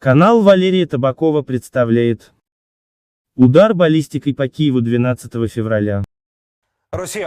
Канал Валерия Табакова представляет удар баллистикой по Киеву 12 февраля.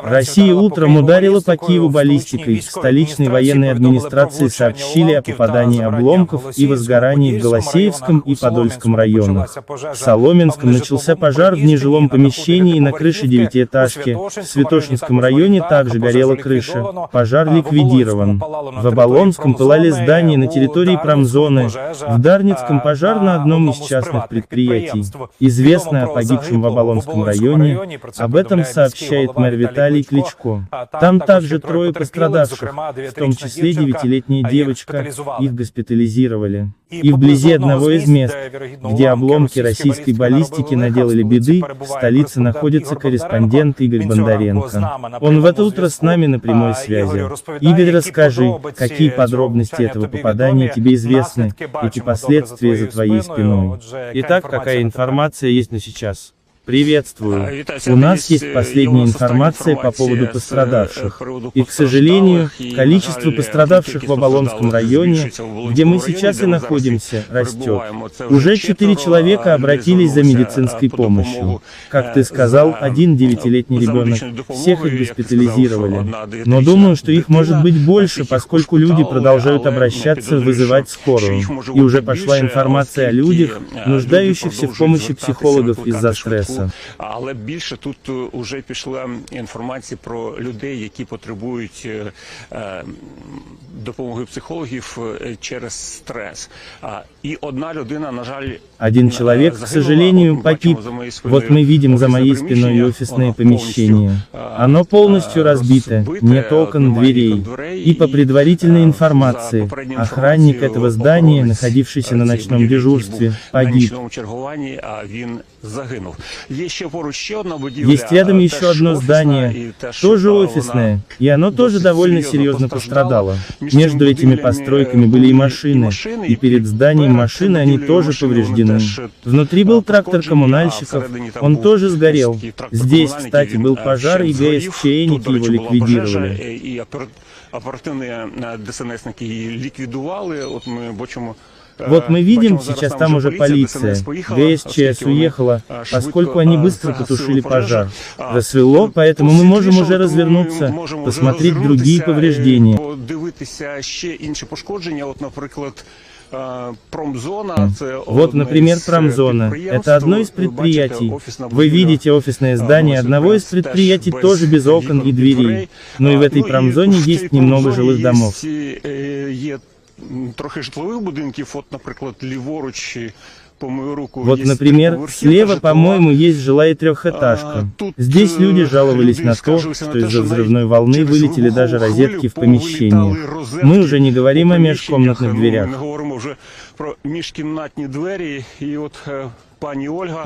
Россия утром ударила по Киеву баллистикой. В столичной военной администрации сообщили о попадании обломков и возгорании в Голосеевском и Подольском районах. В Соломенском начался пожар в нежилом помещении и на крыше девятиэтажки. В Святошинском районе также горела крыша. Пожар ликвидирован. В Оболонском пылали здания на территории промзоны. В Дарницком пожар на одном из частных предприятий. Известно о погибшем в Оболонском районе. Об этом сообщает мэр Виталий Кличко. Там также трое пострадавших, в том числе 9-летняя девочка, их госпитализировали. И вблизи одного из мест, где обломки российской баллистики наделали беды, в столице находится корреспондент Игорь Бондаренко. Он в это утро с нами на прямой связи. Игорь, расскажи, какие подробности этого попадания тебе известны, эти последствия за твоей спиной. Итак, какая информация есть на сейчас? Приветствую. У нас есть последняя информация по поводу пострадавших. И, к сожалению, количество пострадавших в Оболонском районе, где мы сейчас и находимся, растет. Уже 4 человека обратились за медицинской помощью. Как ты сказал, один 9-летний ребенок. Всех их госпитализировали. Но думаю, что их может быть больше, поскольку люди продолжают обращаться, вызывать скорую. И уже пошла информация о людях, нуждающихся в помощи психологов из-за стресса. Але більше тут вже пішла інформація про людей, які потребують допомоги психологів через стресс. И одна людина, на жаль, один человек, к сожалению, погиб. Вот мы видим за моей спиной офисное помещение. Оно полностью разбито, нет окон, дверей. И по предварительной информации, охранник этого здания, находившийся на ночном дежурстве, погиб. Есть рядом еще одно здание, тоже офисное, и оно тоже довольно серьезно пострадало. Между этими постройками были и машины, и перед зданием машины они тоже повреждены. Внутри был трактор коммунальщиков, он тоже сгорел. Здесь, кстати, был пожар, и ГСЧники его ликвидировали. Оперативные ДСНСники ликвидировали, Вот мы видим, сейчас там уже полиция. ГСЧС уехала, поскольку они быстро потушили пожар. Рассвело, поэтому мы можем уже развернуться, посмотреть другие повреждения. Вот, например, промзона. Это одно из предприятий. Вы видите офисное здание одного из предприятий тоже без окон и дверей. Но и в этой промзоне есть немного жилых домов. Трохи житлових будинків, от, наприклад, ліворуч, по мою руку, вот, например, слева, по-моему, есть жилая трехэтажка. Здесь люди жаловались на то, что из-за взрывной волны вылетели даже розетки в помещении. Мы уже не говорим о межкомнатных дверях. Мы говорим уже про межкомнатные двери, и вот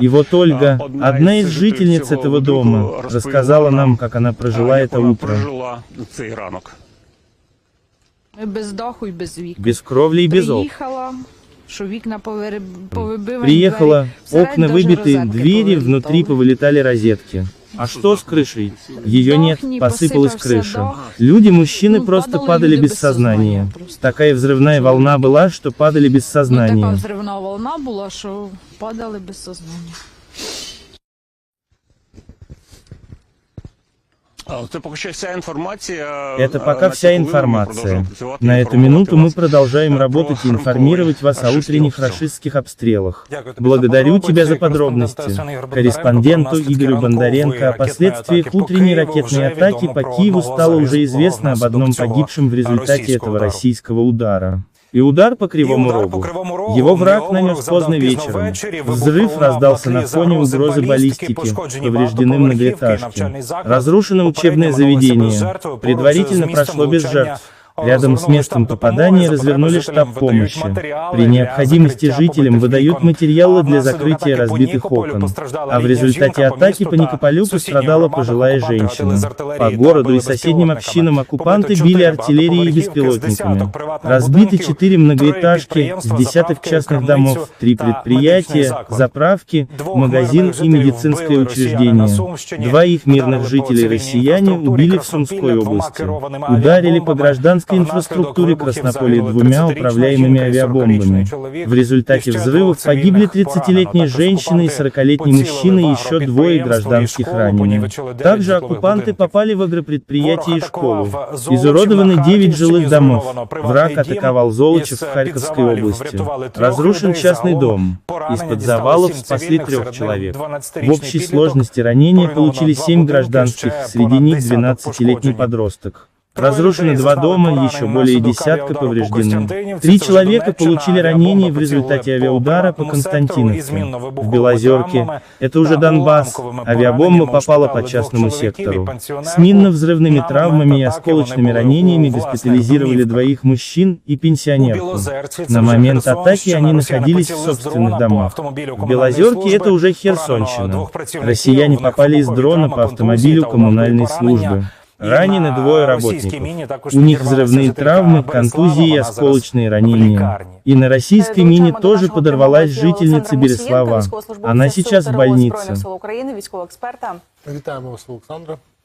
И вот Ольга, одна из жительниц этого дома, рассказала нам, как она прожила это утро. Без даху и без вікон. Без кровли и без окон. Приехала, окна выбиты, двери, внутри повылетали розетки. А что с крышей? Ее нет, посыпалась крыша. Люди, мужчины просто падали без сознания. Такая взрывная волна была, что падали без сознания. Такая взрывная волна была, что падали без сознания. Это пока вся информация. Это пока вся информация. На эту минуту мы продолжаем работать и информировать вас о утренних рашистских обстрелах. Благодарю тебя за подробности. Корреспонденту Игорю Бондаренко о последствиях утренней ракетной атаки по Киеву стало уже известно об одном погибшем в результате этого российского удара. И удар по Кривому Рогу. Его враг нанес поздно вечером. Взрыв раздался на фоне угрозы баллистики, повреждены многоэтажки. Разрушено учебное заведение. Предварительно прошло без жертв. Рядом с местом попадания развернули штаб помощи. При необходимости жителям выдают материалы для закрытия разбитых окон. А в результате атаки по Никополю пострадала пожилая женщина. По городу и соседним общинам оккупанты били артиллерией и беспилотниками. Разбиты 4 многоэтажки, с десяток частных домов, 3 предприятия, заправки, магазин и медицинское учреждение. 2 их мирных жителей россияне убили в Сумской области. Ударили по гражданским критической инфраструктуре Краснополя двумя управляемыми авиабомбами. В результате взрывов погибли 30-летняя женщина и 40-летний мужчина и еще двое гражданских ранены. Также оккупанты попали в агропредприятие и школу. Изуродованы 9 жилых домов. Враг атаковал Золочев в Харьковской области. Разрушен частный дом. Из-под завалов спасли 3 человек. В общей сложности ранения получили 7 гражданских, среди них 12-летний подросток. Разрушены 2 дома, еще более десятка повреждены. 3 человека получили ранения в результате авиаудара по Константиновке. В Белозерке, это уже Донбасс, авиабомба попала по частному сектору. С минно-взрывными травмами и осколочными ранениями госпитализировали 2 мужчин и пенсионерку. На момент атаки они находились в собственных домах. В Белозерке это уже Херсонщина. Россияне попали из дрона по автомобилю коммунальной службы. Ранены 2 работников. У них взрывные травмы, контузии и осколочные ранения. И на российской мине тоже подорвалась жительница Береслава. Она сейчас в больнице.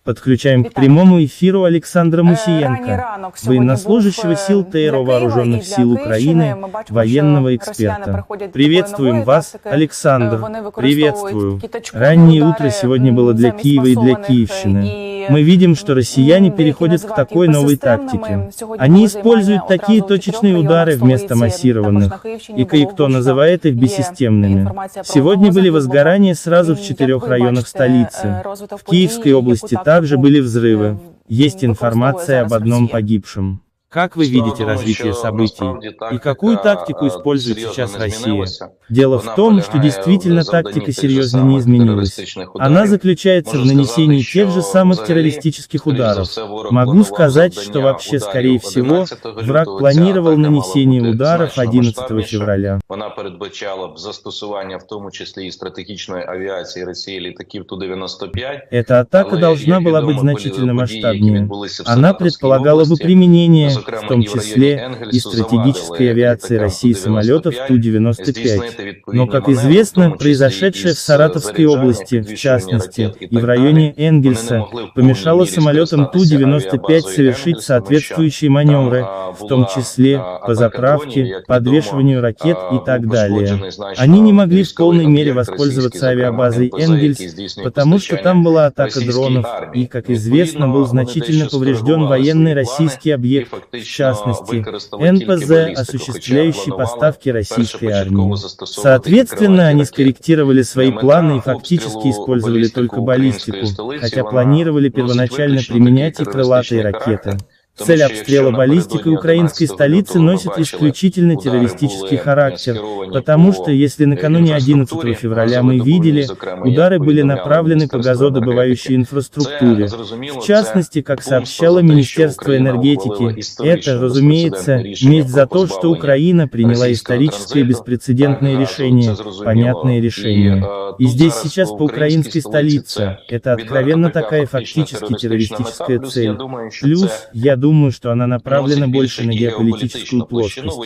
Подключаем к прямому эфиру Александра Мусиенко, военнослужащего сил ТРО Вооруженных сил Украины, военного эксперта. Приветствуем вас, Александр. Приветствую. Раннее утро сегодня было для Киева и для Киевщины. Мы видим, что россияне переходят к такой новой тактике. Они используют такие точечные удары вместо массированных, и кое-кто называет их бессистемными. Сегодня были возгорания сразу в 4 районах столицы. В Киевской области также были взрывы. Есть информация об одном погибшем. Как вы видите развитие событий? И какую тактику использует сейчас Россия? Дело в том, что действительно тактика серьезно не изменилась. Она заключается в нанесении тех же самых террористических ударов. Могу сказать, что вообще, скорее всего, враг планировал нанесение ударов 11 февраля. Вона передбачала б застосування, в тому числі і стратегічної авіації Росії літаків Ту-95. Эта атака должна была быть значительно масштабнее. Она предполагала бы применение, в том числе и стратегической авиации России самолетов Ту-95. Но, как известно, произошедшее в Саратовской области, в частности, и в районе Энгельса, помешало самолетам Ту-95 совершить соответствующие маневры, в том числе по заправке, подвешиванию ракет и так далее. Они не могли в полной мере воспользоваться авиабазой Энгельс, потому что там была атака дронов, и, как известно, был значительно поврежден военный российский объект, в частности, НПЗ, осуществляющий поставки российской армии. Соответственно, они скорректировали свои планы и фактически использовали только баллистику, хотя планировали первоначально применять и крылатые ракеты. Цель обстрела баллистикой украинской столицы носит исключительно террористический характер, потому что, если накануне 11 февраля мы видели, удары были направлены по газодобывающей инфраструктуре. В частности, как сообщало Министерство энергетики, это, разумеется, месть за то, что Украина приняла историческое беспрецедентное решение, понятное решение. И здесь сейчас по украинской столице, это откровенно такая фактически террористическая цель. Плюс, я думаю, что она направлена больше на геополитическую плоскость.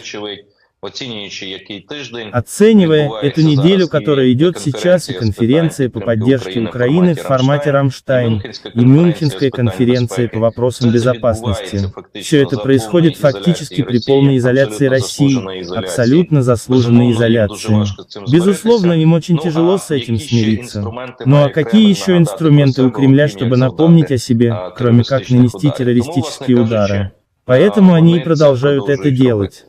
Оценивая эту неделю, которая идет сейчас, и конференция по поддержке Украины в формате «Рамштайн», и Мюнхенская конференция по вопросам безопасности, все это происходит фактически при полной изоляции России, абсолютно заслуженной изоляции. Безусловно, им очень тяжело с этим смириться. Ну а какие еще инструменты у Кремля, чтобы напомнить о себе, кроме как нанести террористические удары? Поэтому они и продолжают это делать.